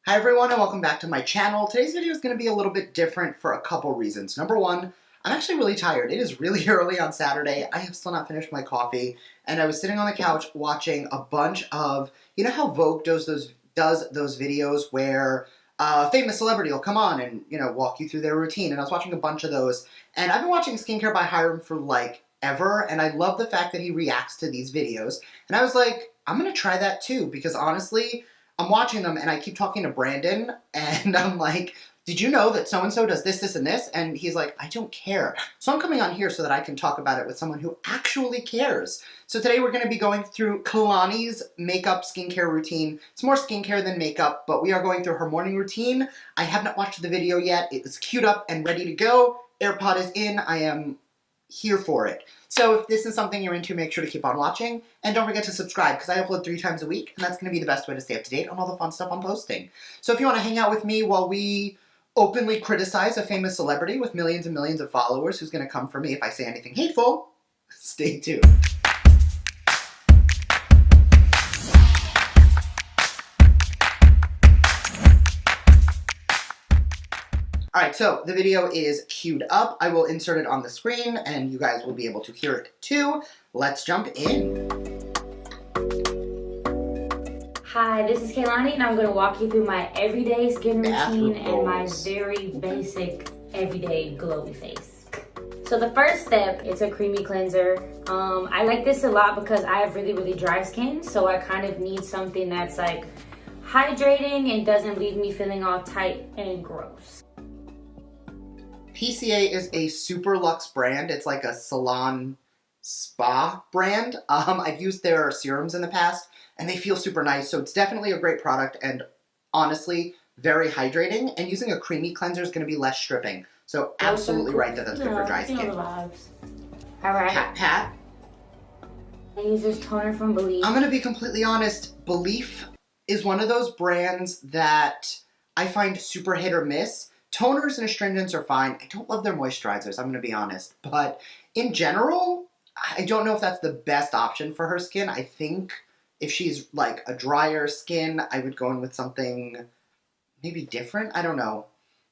Hi everyone and welcome back to my channel. Today's video is going to be a little bit different for a couple reasons. Number one, I'm actually really tired. It is really early on Saturday. I have still not finished my coffee and I was sitting on the couch watching a bunch of, you know how Vogue does those videos where a famous celebrity will come on and, walk you through their routine, and I was watching a bunch of those, and I've been watching Skincare by Hiram for like ever, and I love the fact that he reacts to these videos, and I was like, I'm gonna try that too, because honestly, I'm watching them and I keep talking to Brandon and I'm like, did you know that so-and-so does this, this, and this? And he's like, I don't care. So I'm coming on here so that I can talk about it with someone who actually cares. So today we're going to be going through Kehlani's makeup skincare routine. It's more skincare than makeup, but we are going through her morning routine. I have not watched the video yet. It is queued up and ready to go. AirPod is in. I am here for it. So if this is something you're into, make sure to keep on watching. And don't forget to subscribe, because I upload 3 times a week, and that's going to be the best way to stay up to date on all the fun stuff I'm posting. So if you want to hang out with me while we openly criticize a famous celebrity with millions and millions of followers who's going to come for me if I say anything hateful, stay tuned. Alright, so the video is queued up. I will insert it on the screen, and you guys will be able to hear it too. Let's jump in. Hi, this is Kehlani, and I'm going to walk you through my everyday skin routine and my goals. very basic everyday glowy face. So the first step is a creamy cleanser. I like this a lot because I have really, really dry skin, so I kind of need something that's like hydrating and doesn't leave me feeling all tight and gross. PCA is a super luxe brand. It's like a salon spa brand. I've used their serums in the past, and they feel super nice, so it's definitely a great product, and honestly, very hydrating, and using a creamy cleanser is going to be less stripping. So absolutely right that that's good for dry skin. Alright. Pat. I use this toner from Believe. I'm going to be completely honest. Belief is one of those brands that I find super hit or miss. Toners and astringents are fine. I don't love their moisturizers, I'm going to be honest. But in general, I don't know if that's the best option for her skin. I think if she's like a drier skin, I would go in with something maybe different. I don't know.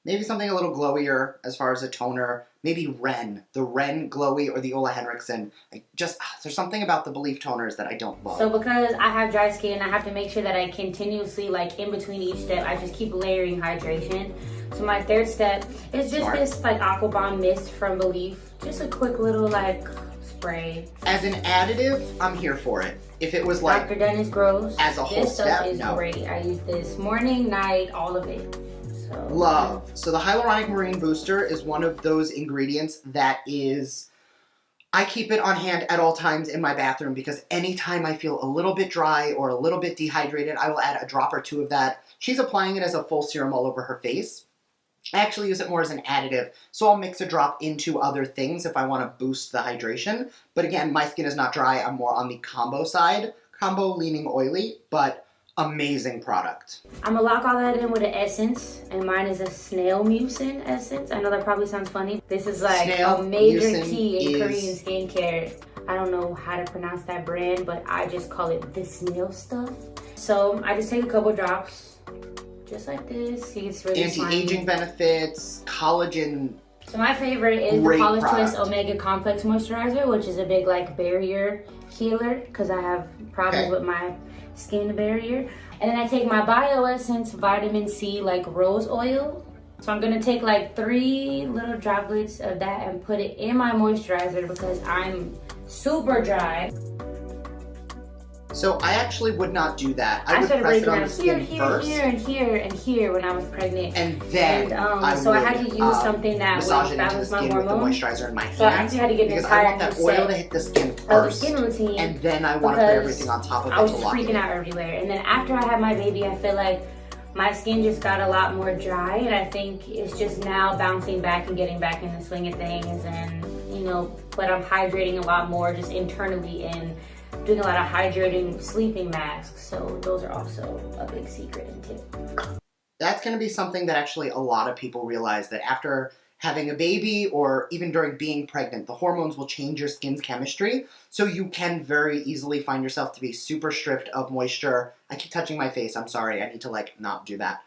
Maybe something a little glowier as far as a toner. Maybe Ren. The Ren Glowy or the Ola Henriksen. There's something about the Belief toners that I don't love. So because I have dry skin, I have to make sure that I continuously, like in between each step, I just keep layering hydration. So my third step is just this like Aqua Bomb mist from Belief. Just a quick little like spray. As an additive, I'm here for it. If it was like Dr. Dennis Gross, as a whole this step, stuff is great. I use this morning, night, all of it. So love. So the Hyaluronic Marine Booster is one of those ingredients that is, I keep it on hand at all times in my bathroom, because anytime I feel a little bit dry or a little bit dehydrated, I will add a drop or two of that. She's applying it as a full serum all over her face. I actually use it more as an additive, so I'll mix a drop into other things if I want to boost the hydration. But again, my skin is not dry. I'm more on the combo side. Combo leaning oily, but amazing product. I'm gonna lock all that in with an essence, and mine is a snail mucin essence. I know that probably sounds funny. This is like Snail a major mucin key in is Korean skincare. I don't know how to pronounce that brand, but I just call it the snail stuff. So I just take a couple drops, just like this. See, it's really anti-aging benefits, collagen. So my favorite is the Polish Twist Omega Complex Moisturizer, which is a big like barrier healer, because I have problems with my skin barrier. And then I take my Bio Essence Vitamin C like rose oil. So I'm gonna take like 3 little droplets of that and put it in my moisturizer because I'm super dry. So I actually would not do that. I would started press it breaking on the out skin here, first. here, and here, and here when I was pregnant. And then so I had to use something that massage would it into the balance my skin with the hormones. moisturizer in my hands. So I actually had to get an because entire I want that oil to hit the skin first, skin routine, and then I want to put everything on top of it I was to just lock it freaking in. out everywhere. And then after I had my baby, I feel like my skin just got a lot more dry, and I think it's just now bouncing back and getting back in the swing of things. And but I'm hydrating a lot more just internally and doing a lot of hydrating sleeping masks. So those are also a big secret and tip. That's going to be something that actually a lot of people realize, that after having a baby or even during being pregnant, the hormones will change your skin's chemistry. So you can very easily find yourself to be super stripped of moisture. I keep touching my face. I'm sorry. I need to not do that.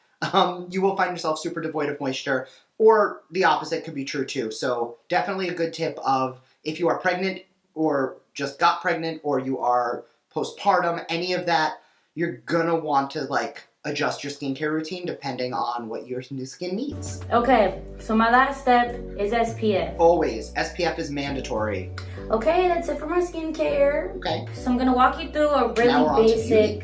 you will find yourself super devoid of moisture, or the opposite could be true too. So definitely a good tip of if you are pregnant or just got pregnant or you are postpartum, any of that, you're gonna want to like adjust your skincare routine depending on what your new skin needs. Okay, so my last step is SPF. Always, SPF is mandatory. Okay, that's it for my skincare. Okay. So I'm gonna walk you through a really basic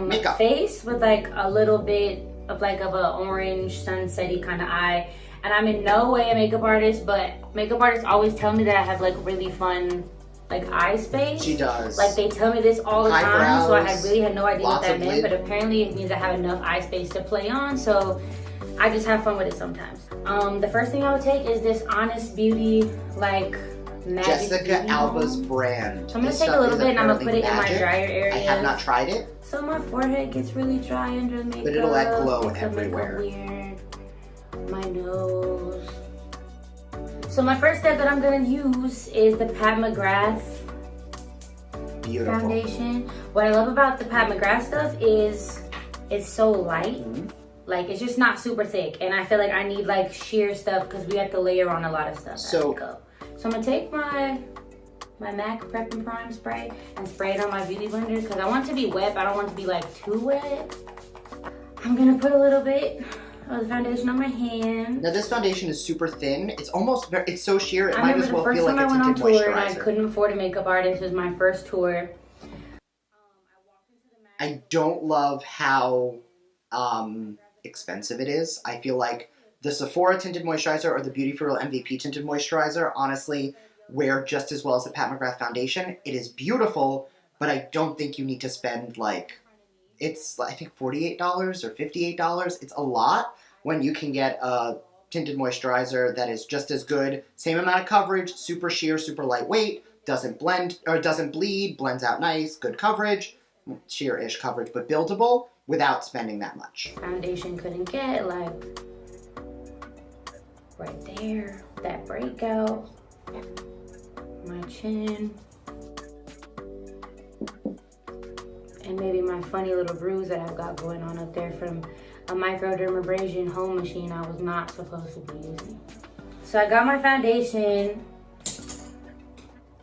makeup face with like a little bit of like an orange sunsetty kind of eye. And I'm in no way a makeup artist, but makeup artists always tell me that I have like really fun like eye space. She does. Like they tell me this all the time, so I really had no idea what that meant, lid. but apparently it means I have enough eye space to play on, so I just have fun with it sometimes. The first thing I would take is this Honest Beauty like magic Jessica Alba's brand. So I'm gonna take a little bit and I'm gonna put it in my drier area. I have not tried it. So my forehead gets really dry under the makeup. But it'll add glow everywhere. Weird. My nose. So my first step that I'm gonna use is the Pat McGrath Beautiful foundation. What I love about the Pat McGrath stuff is it's so light. Mm-hmm. Like it's just not super thick, and I feel like I need like sheer stuff because we have to layer on a lot of stuff. So I'm gonna take my MAC Prep and Prime spray and spray it on my beauty blender because I want it to be wet, but I don't want it to be like too wet. I'm gonna put a little bit of the foundation on my hand. Now this foundation is super thin. It's almost it's so sheer it might as well feel like a tinted moisturizer. I remember the first time I went on tour and I couldn't afford a makeup artist. It was my first tour. I don't love how expensive it is. I feel like the Sephora tinted moisturizer or the Beauty For Real MVP tinted moisturizer honestly wear just as well as the Pat McGrath foundation. It is beautiful, but I don't think you need to spend like, it's I think $48 or $58. It's a lot when you can get a tinted moisturizer that is just as good, same amount of coverage, super sheer, super lightweight, doesn't blend or doesn't bleed, blends out nice, good coverage, sheer-ish coverage, but buildable without spending that much. Foundation couldn't get like right there, that breakout, my chin, and maybe my funny little bruise that I've got going on up there from a microdermabrasion home machine I was not supposed to be using. So I got my foundation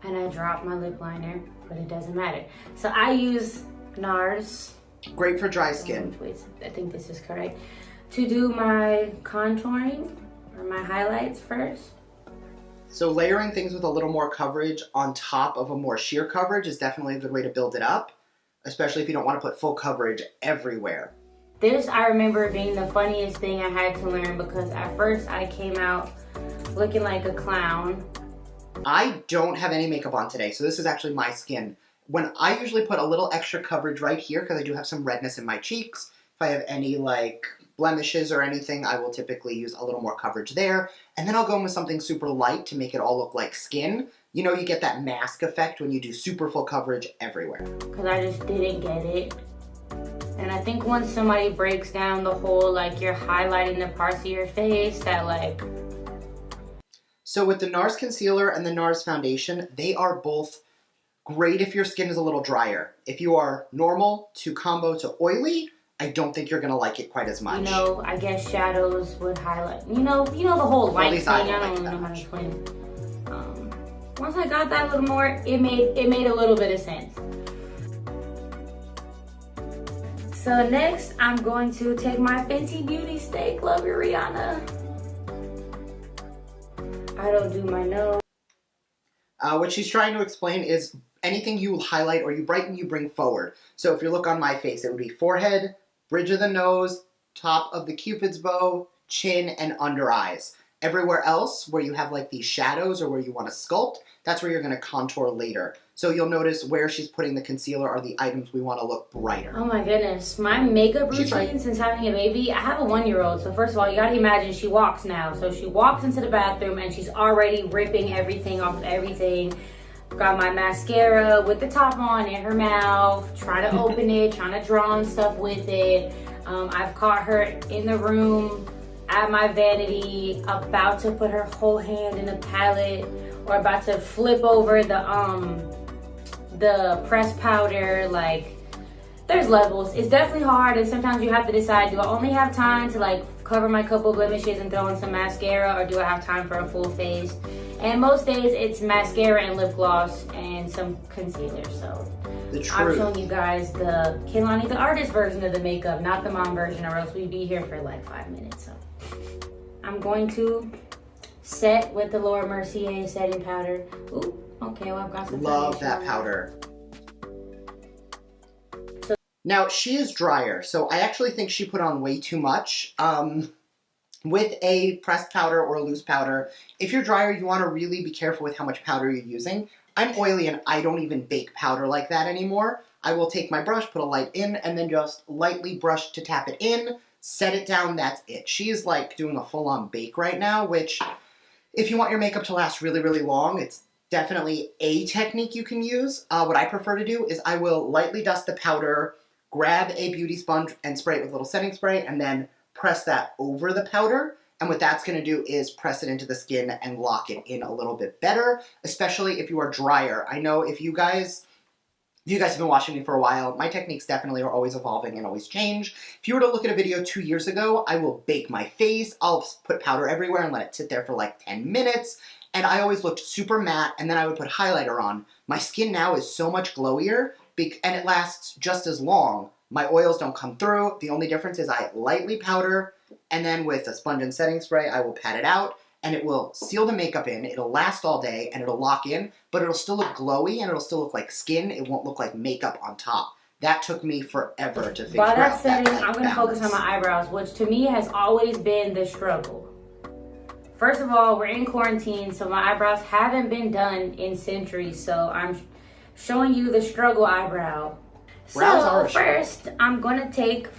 and I dropped my lip liner, but it doesn't matter. So I use Nars. Great for dry skin. Wait, I think this is correct. To do my contouring or my highlights first. So layering things with a little more coverage on top of a more sheer coverage is definitely a good way to build it up, especially if you don't want to put full coverage everywhere. This I remember being the funniest thing I had to learn because at first I came out looking like a clown. I don't have any makeup on today, so this is actually my skin. When I usually put a little extra coverage right here because I do have some redness in my cheeks. If I have any like blemishes or anything, I will typically use a little more coverage there. And then I'll go in with something super light to make it all look like skin. You know, you get that mask effect when you do super full coverage everywhere. Because I just didn't get it. And I think once somebody breaks down the whole, like, you're highlighting the parts of your face that, like... So with the Nars Concealer and the Nars Foundation, they are both great if your skin is a little drier. If you are normal to combo to oily, I don't think you're going to like it quite as much. You know, I guess shadows would highlight... You know the whole light thing. I don't really know how to explain. Once I got that a little more, it made a little bit of sense. So next, I'm going to take my Fenty Beauty Steak Love You Rihanna. I don't do my nose. What she's trying to explain is anything you highlight or you brighten, you bring forward. So if you look on my face, it would be forehead, bridge of the nose, top of the Cupid's bow, chin, and under eyes. Everywhere else where you have like these shadows or where you want to sculpt, that's where you're going to contour later. So you'll notice where she's putting the concealer are the items we want to look brighter. Oh my goodness. My makeup routine since having a baby, I have a 1-year-old. So first of all, you got to imagine she walks now. So she walks into the bathroom and she's already ripping everything off of everything. Got my mascara with the top on in her mouth, trying to open it, trying to draw on stuff with it. I've caught her in the room at my vanity, about to put her whole hand in the palette, or about to flip over the pressed powder. Like, there's levels. It's definitely hard, and sometimes you have to decide, do I only have time to like cover my couple blemishes and throw in some mascara, or do I have time for a full face? And most days it's mascara and lip gloss and some concealer. So I'm showing you guys the Kehlani, the artist version of the makeup, not the mom version, or else we'd be here for like 5 minutes. So I'm going to set with the Laura Mercier setting powder. Ooh, okay, well I've got some. Love that powder. Now, she is drier, so I actually think she put on way too much. With a pressed powder or a loose powder, if you're drier, you want to really be careful with how much powder you're using. I'm oily and I don't even bake powder like that anymore. I will take my brush, put a light in, and then just lightly brush to tap it in, set it down, that's it. She is like doing a full-on bake right now, which if you want your makeup to last really, really long, it's definitely a technique you can use. What I prefer to do is I will lightly dust the powder, grab a beauty sponge and spray it with a little setting spray, and then press that over the powder. And what that's going to do is press it into the skin and lock it in a little bit better, especially if you are drier. I know if you guys have been watching me for a while, my techniques definitely are always evolving and always change. If you were to look at a video 2 years ago, I will bake my face. I'll put powder everywhere and let it sit there for like 10 minutes. And I always looked super matte, and then I would put highlighter on. My skin now is so much glowier, and it lasts just as long. My oils don't come through. The only difference is I lightly powder, and then with a sponge and setting spray, I will pat it out, and it will seal the makeup in. It'll last all day, and it'll lock in, but it'll still look glowy, and it'll still look like skin. It won't look like makeup on top. That took me forever to figure out. By that setting, I'm going to focus on my eyebrows, which to me has always been the struggle. First of all, we're in quarantine, so my eyebrows haven't been done in centuries, so I'm showing you the struggle eyebrow. So first, I'm going to take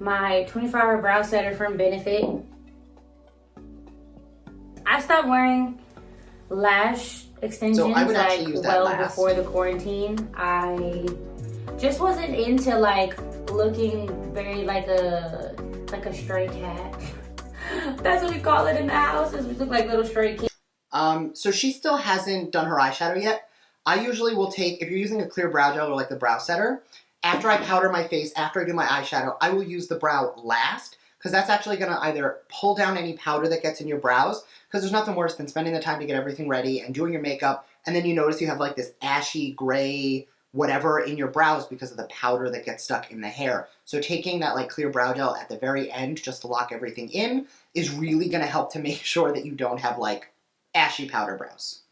my 24-hour brow setter from Benefit. I stopped wearing lash extensions like well before the quarantine. I just wasn't into like looking very like a stray cat. That's what we call it in the house, is we look like little stray kids. So she still hasn't done her eyeshadow yet. I usually will take, if you're using a clear brow gel or like the brow setter, after I powder my face, after I do my eyeshadow, I will use the brow last, because that's actually going to either pull down any powder that gets in your brows, because there's nothing worse than spending the time to get everything ready and doing your makeup, and then you notice you have like this ashy, gray, whatever in your brows because of the powder that gets stuck in the hair. So taking that like clear brow gel at the very end just to lock everything in is really going to help to make sure that you don't have like ashy powder brows.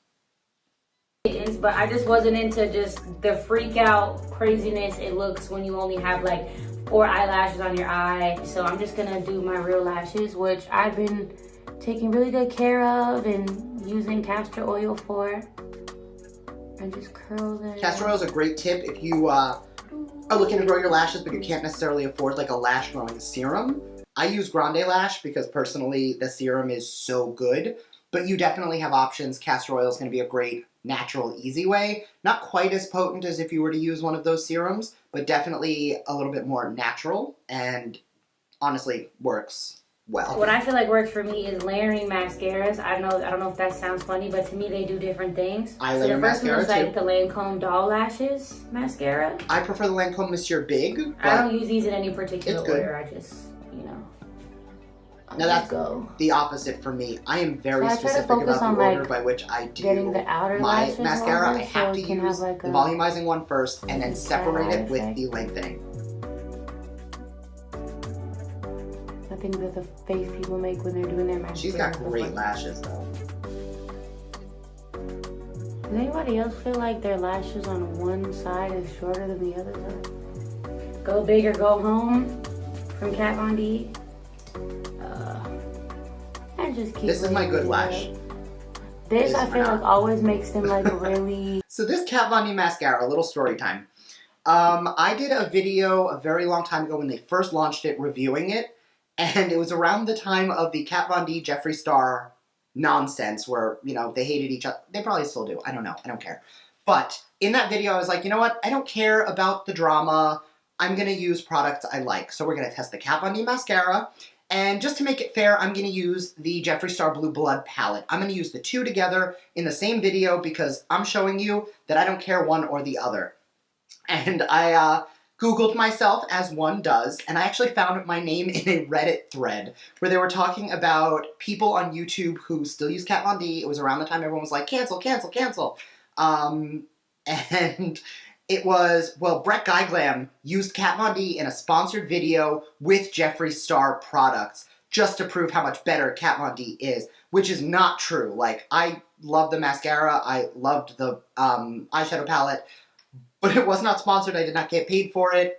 But I just wasn't into just the freak out craziness it looks when you only have like 4 eyelashes on your eye. So I'm just gonna do my real lashes, which I've been taking really good care of and using castor oil for. And just curl them. Castor oil is a great tip if you are looking to grow your lashes but you can't necessarily afford like a lash growing serum. I use Grande Lash because personally the serum is so good, but you definitely have options. Castor oil is going to be a great natural, easy way. Not quite as potent as if you were to use one of those serums, but definitely a little bit more natural and honestly works well. What I feel like works for me is layering mascaras. I don't know if that sounds funny, but to me they do different things. I layer mascara too. Like the Lancome Doll Lashes mascara. I prefer the Lancome Mercier Big. I don't use these in any particular order. I just, now that's the opposite for me. I am very specific about the order by which I do the outer my mascara. I have to use the volumizing one first and then separate it with the lengthening. I think that the face people make when they're doing their mascara. She's got great lashes though. Does anybody else feel like their lashes on one side is shorter than the other side? Go big or go home from Kat Von D. This is my good lash. This I feel like always makes them like really. So this Kat Von D mascara, a little story time. I did a video a very long time ago when they first launched it, reviewing it, and it was around the time of the Kat Von D Jeffree Star nonsense where, they hated each other. They probably still do. I don't know. I don't care. But in that video, I was like, you know what? I don't care about the drama. I'm going to use products I like. So we're going to test the Kat Von D mascara. And just to make it fair, I'm going to use the Jeffree Star Blue Blood palette. I'm going to use the two together in the same video because I'm showing you that I don't care one or the other. And I Googled myself, as one does, and I actually found my name in a Reddit thread where they were talking about people on YouTube who still use Kat Von D. It was around the time everyone was like, cancel, cancel, cancel. And it was, well, Brett Guy Glam used Kat Von D in a sponsored video with Jeffree Star products just to prove how much better Kat Von D is, which is not true. Like, I love the mascara, I loved the eyeshadow palette, but it was not sponsored. I did not get paid for it.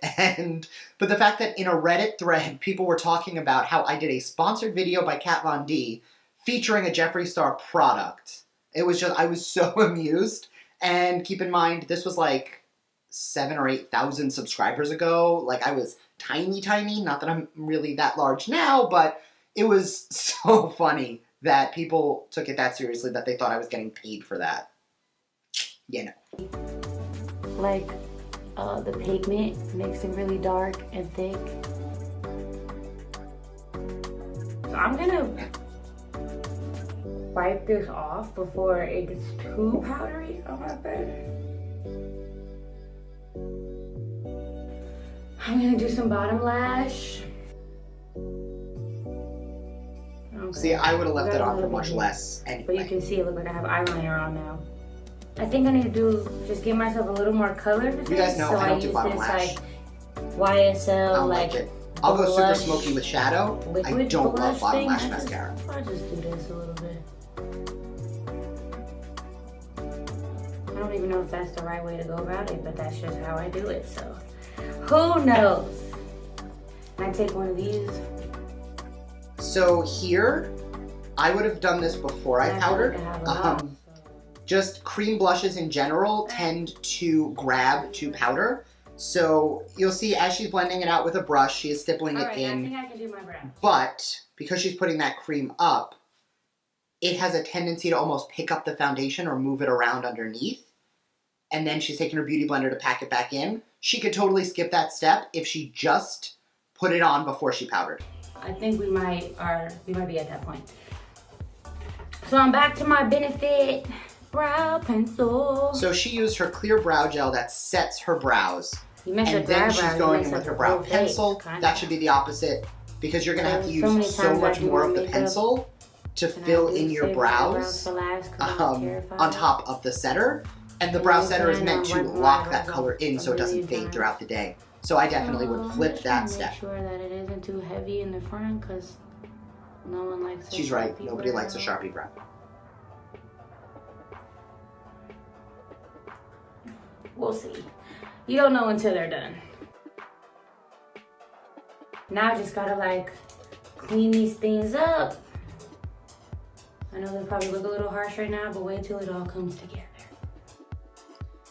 But the fact that in a Reddit thread, people were talking about how I did a sponsored video by Kat Von D featuring a Jeffree Star product. It was just, I was so amused. And keep in mind, this was like 7,000 or 8,000 subscribers ago. Like, I was tiny, tiny. Not that I'm really that large now, but it was so funny that people took it that seriously that they thought I was getting paid for that. You know. Like, the pigment makes it really dark and thick. So I'm gonna wipe this off before it gets too powdery on my face. I'm gonna do some bottom lash. Okay. See, I would have left it on for much less anyway. But you can see it look like I have eyeliner on now. I think I need to just give myself a little more color to this. You guys know so I don't do bottom this, lash. Like, YSL, I don't like it. I'll go super smoky with shadow. I don't love bottom lash mascara. I'll just do this a little bit. I don't even know if that's the right way to go about it, but that's just how I do it, so who knows? And I take one of these. So here, I would have done this before I powdered. Just cream blushes in general tend to grab to powder. So you'll see as she's blending it out with a brush, she is stippling it in. I think I can do my brow. But because she's putting that cream up, it has a tendency to almost pick up the foundation or move it around underneath. And then she's taking her beauty blender to pack it back in. She could totally skip that step if she just put it on before she powdered. I think we might be at that point. So I'm back to my Benefit brow pencil. So she used her clear brow gel that sets her brows. And then she's going in with her brow pencil. That should be the opposite, because you're going to have to use so much more of the pencil to fill in your brows on top of the setter. And the brow setter is meant to lock that color in so it doesn't fade throughout the day. So I definitely would flip that step. Make sure that it isn't too heavy in the front, because no one likes a She's right. Nobody likes a Sharpie brow. We'll see. You don't know until they're done. Now I just gotta like clean these things up. I know they probably look a little harsh right now, but wait till it all comes together.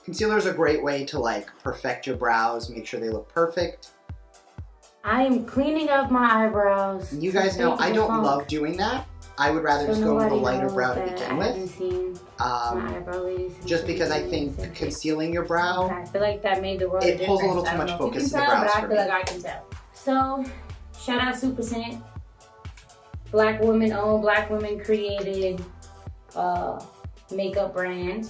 Concealer is a great way to like perfect your brows, make sure they look perfect. I am cleaning up my eyebrows. You guys know I don't love doing that. I would rather just go with a lighter brow to begin with. Just because I think concealing your brow, I feel like that made the world it pulls a little too much focus in the brows for me. But I feel like I can tell. So, shout out Super Scent. Black women owned, black women created makeup brand.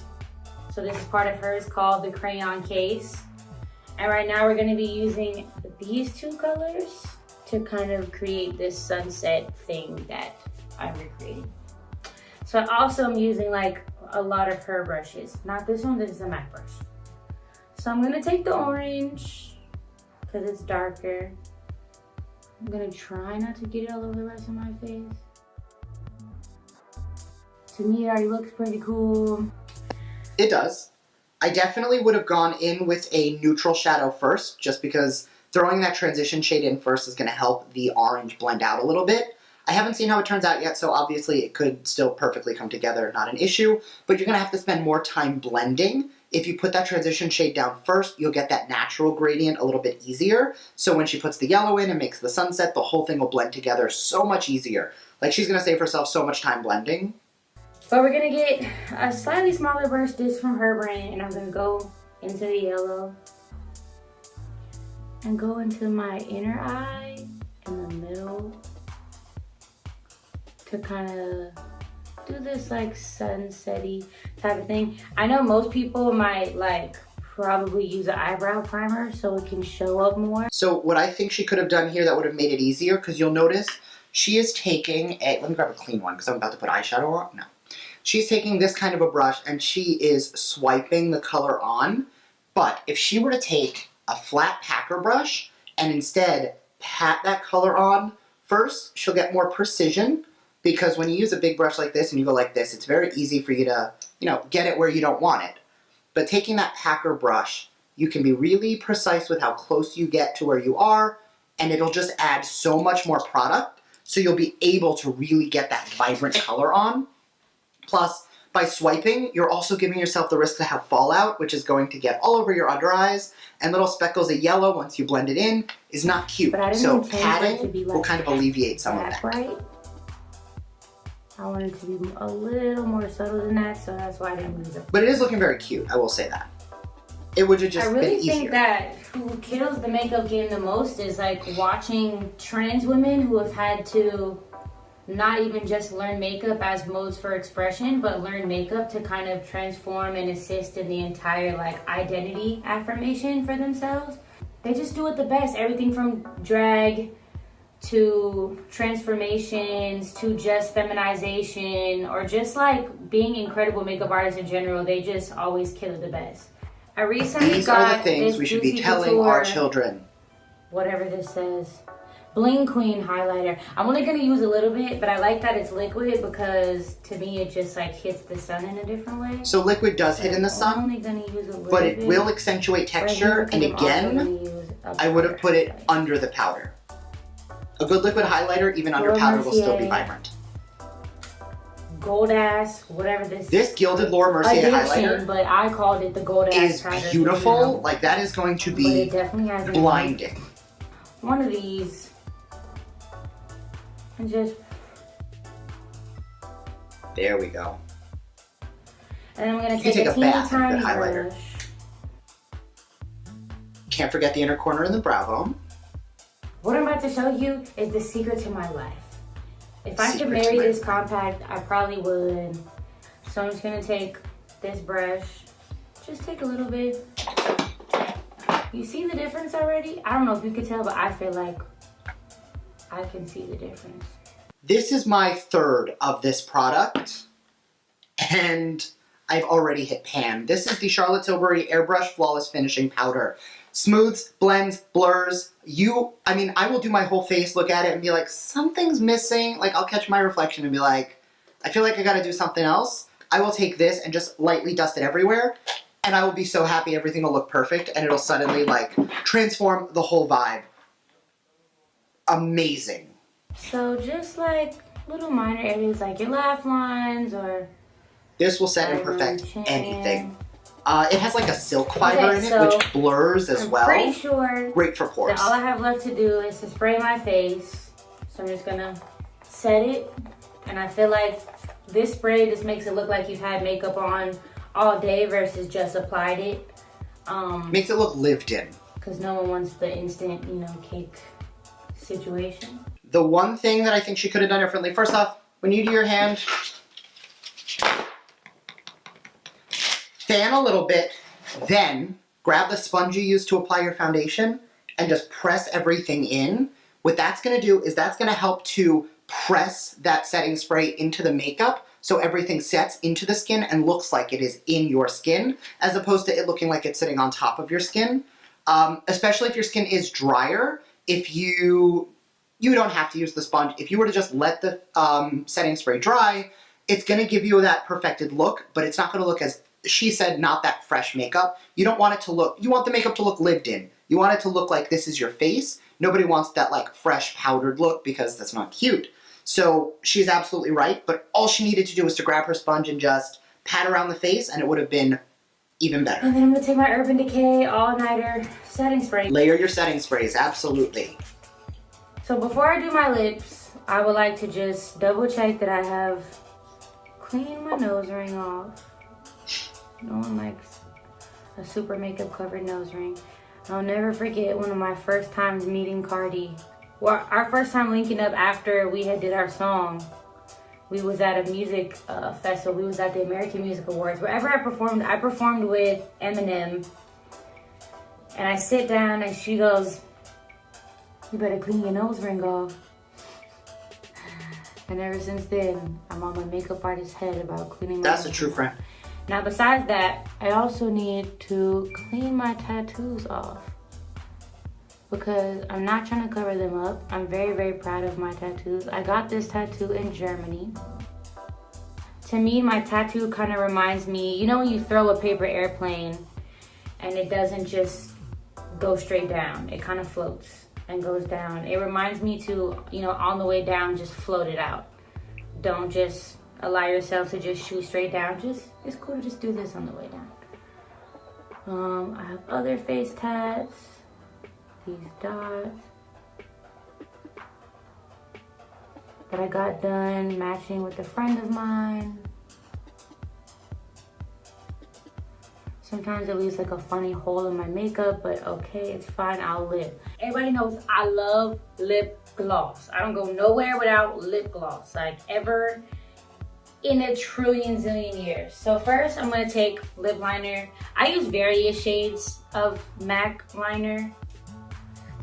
So this is part of hers called the Crayon Case. And right now we're going to be using these two colors to kind of create this sunset thing that I'm recreating. So I also am using like a lot of her brushes. Not this one, this is a MAC brush. So I'm going to take the orange because it's darker. I'm going to try not to get it all over the rest of my face. To me, it already looks pretty cool. It does. I definitely would have gone in with a neutral shadow first, just because throwing that transition shade in first is going to help the orange blend out a little bit. I haven't seen how it turns out yet, so obviously it could still perfectly come together, not an issue, but you're going to have to spend more time blending. If you put that transition shade down first, you'll get that natural gradient a little bit easier. So when she puts the yellow in and makes the sunset, the whole thing will blend together so much easier. Like, she's going to save herself so much time blending. But we're going to get a slightly smaller brush, this from her brand, and I'm going to go into the yellow and go into my inner eye in the middle to kind of do this like sunset-y type of thing. I know most people might like probably use an eyebrow primer so it can show up more. So what I think she could have done here that would have made it easier, because you'll notice she is taking a, let me grab a clean one because I'm about to put eyeshadow on. No. She's taking this kind of a brush and she is swiping the color on. But if she were to take a flat packer brush and instead pat that color on, first, she'll get more precision, because when you use a big brush like this and you go like this, it's very easy for you to, get it where you don't want it. But taking that packer brush, you can be really precise with how close you get to where you are, and it'll just add so much more product, so you'll be able to really get that vibrant color on. Plus, by swiping, you're also giving yourself the risk to have fallout, which is going to get all over your under eyes, and little speckles of yellow once you blend it in is not cute. So patting will kind of alleviate some of that. Right? I wanted it to be a little more subtle than that, so that's why I didn't use it. But it is looking very cute, I will say that. It would have just been easier. I really think that who kills the makeup game the most is like watching trans women who have had to not even just learn makeup as modes for expression, but learn makeup to kind of transform and assist in the entire like identity affirmation for themselves. They just do it the best. Everything from drag to transformations to just feminization, or just like being incredible makeup artists in general. They just always kill it the best. I recently These got are the things we should be telling our children. Whatever this says. Bling Queen highlighter. I'm only going to use a little bit, but I like that it's liquid because to me it just like hits the sun in a different way. So liquid does hit in the sun, I'm only going to use a little but bit, it will accentuate texture, and again, I would have put it under the powder. A good liquid highlighter, even under powder, will still be vibrant. Gold ass, whatever this. This Gilded Laura Mercier highlighter, but I called it the gold ass. Is beautiful. Like that is going to be it definitely has blinding. One of these, and just. There we go. And I'm gonna take a bath in a good highlighter. Can't forget the inner corner and the brow bone. What I'm about to show you is the secret to my life. If I could marry this compact, I probably would. So I'm just gonna take this brush, just take a little bit. You see the difference already? I don't know if you could tell, but I feel like I can see the difference. This is my third of this product, and I've already hit pan. This is the Charlotte Tilbury Airbrushed Flawless Finishing Powder. Smooths, blends, blurs. I will do my whole face, look at it, and be like, something's missing. Like, I'll catch my reflection and be like, I feel like I gotta do something else. I will take this and just lightly dust it everywhere, and I will be so happy everything will look perfect, and it'll suddenly, like, transform the whole vibe. Amazing. So just, like, little minor areas, like your laugh lines, or... This will set and perfect anything. It has like a silk fiber in it, which blurs as well. I'm pretty sure great for pores. All I have left to do is to spray my face. So I'm just gonna set it. And I feel like this spray just makes it look like you've had makeup on all day versus just applied it. Makes it look lived in. Because no one wants the instant, cake situation. The one thing that I think she could have done differently, first off, when you do your hand, fan a little bit, then grab the sponge you use to apply your foundation and just press everything in. What that's going to do is that's going to help to press that setting spray into the makeup so everything sets into the skin and looks like it is in your skin, as opposed to it looking like it's sitting on top of your skin. Especially if your skin is drier, if you don't have to use the sponge. If you were to just let the setting spray dry, it's going to give you that perfected look, but it's not going to look as, she said, not that fresh makeup. You don't want it to look, you want the makeup to look lived in. You want it to look like this is your face. Nobody wants that like fresh powdered look because that's not cute. So she's absolutely right, but all she needed to do was to grab her sponge and just pat around the face and it would have been even better. And then I'm going to take my Urban Decay All-Nighter setting spray. Layer your setting sprays, absolutely. So before I do my lips, I would like to just double check that I have cleaned my nose ring off. No one likes a super makeup covered nose ring. I'll never forget one of my first times meeting Cardi. Well, our first time linking up after we had did our song. We was at a music festival. We was at the American Music Awards. Wherever I performed with Eminem. And I sit down and she goes, "You better clean your nose ring off." And ever since then, I'm on my makeup artist's head about cleaning my That's a true friend. Now, besides that, I also need to clean my tattoos off because I'm not trying to cover them up. I'm very, very proud of my tattoos. I got this tattoo in Germany. To me, my tattoo kind of reminds me, you know when you throw a paper airplane and it doesn't just go straight down. It kind of floats and goes down. It reminds me to, you know, on the way down, just float it out. Don't just allow yourself to just shoot straight down. It's cool to just do this on the way down. I have other face tats. These dots that I got done matching with a friend of mine. Sometimes it leaves like a funny hole in my makeup, but okay, it's fine, I'll live. Everybody knows I love lip gloss. I don't go nowhere without lip gloss, like ever in a trillion zillion years. So first I'm gonna take lip liner. I use various shades of MAC liner,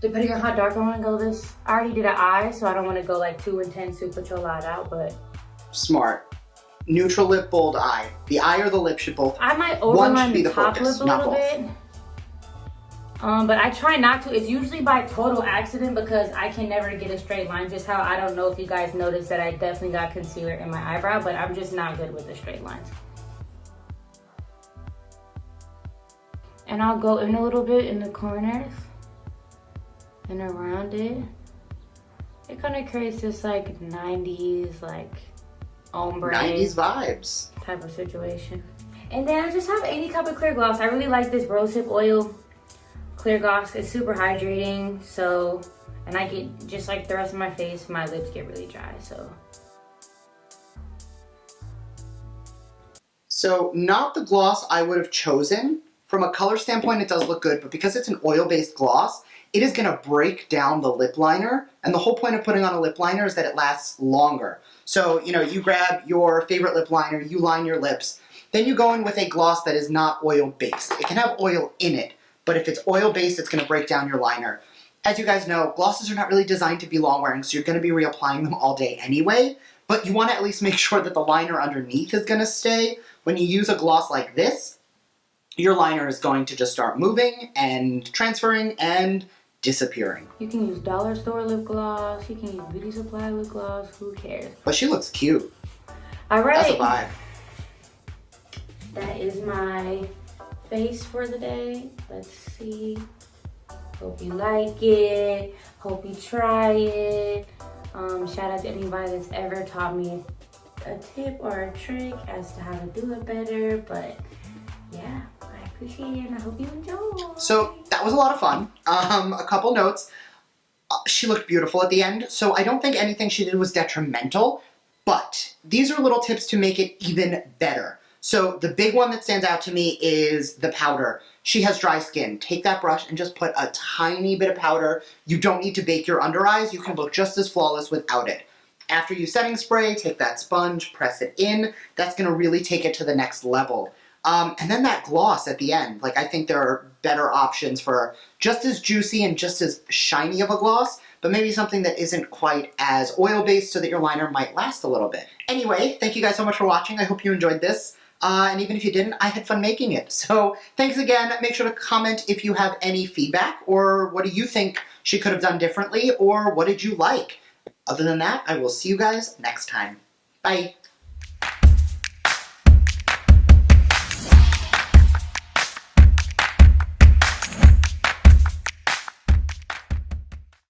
depending on how dark I wanna go this. I already did an eye, so I don't wanna go like too intense, super cholat out, but. Smart. Neutral lip, bold eye. The eye or the lip should both. I might overline the top lip a little bit. But I try not to. It's usually by total accident because I can never get a straight line. Just how I don't know if you guys noticed that I definitely got concealer in my eyebrow, but I'm just not good with the straight lines. And I'll go in a little bit in the corners and around it. It kind of creates this like 90s like ombre 90s vibes type of situation. And then I just have any type of clear gloss. I really like this rosehip oil clear gloss. It's super hydrating. So, and I get, just like the rest of my face, my lips get really dry. So not the gloss I would have chosen. From a color standpoint, it does look good, but because it's an oil-based gloss, it is gonna break down the lip liner. And the whole point of putting on a lip liner is that it lasts longer. So, you know, you grab your favorite lip liner, you line your lips, then you go in with a gloss that is not oil-based. It can have oil in it, but if it's oil-based, it's gonna break down your liner. As you guys know, glosses are not really designed to be long-wearing, so you're gonna be reapplying them all day anyway, but you wanna at least make sure that the liner underneath is gonna stay. When you use a gloss like this, your liner is going to just start moving and transferring and disappearing. You can use dollar store lip gloss, you can use beauty supply lip gloss, who cares? But she looks cute. All right. That's a vibe. That is my face for the day. Let's see. Hope you like it. Hope you try it. Shout out to anybody that's ever taught me a tip or a trick as to how to do it better. But yeah, I appreciate it and I hope you enjoy. So that was a lot of fun. A couple notes. She looked beautiful at the end, so I don't think anything she did was detrimental, but these are little tips to make it even better. So the big one that stands out to me is the powder. She has dry skin. Take that brush and just put a tiny bit of powder. You don't need to bake your under eyes. You can look just as flawless without it. After you setting spray, take that sponge, press it in. That's gonna really take it to the next level. And then that gloss at the end. Like, I think there are better options for just as juicy and just as shiny of a gloss, but maybe something that isn't quite as oil-based so that your liner might last a little bit. Anyway, thank you guys so much for watching. I hope you enjoyed this. And even if you didn't, I had fun making it. So thanks again. Make sure to comment if you have any feedback, or what do you think she could have done differently, or what did you like? Other than that, I will see you guys next time. Bye.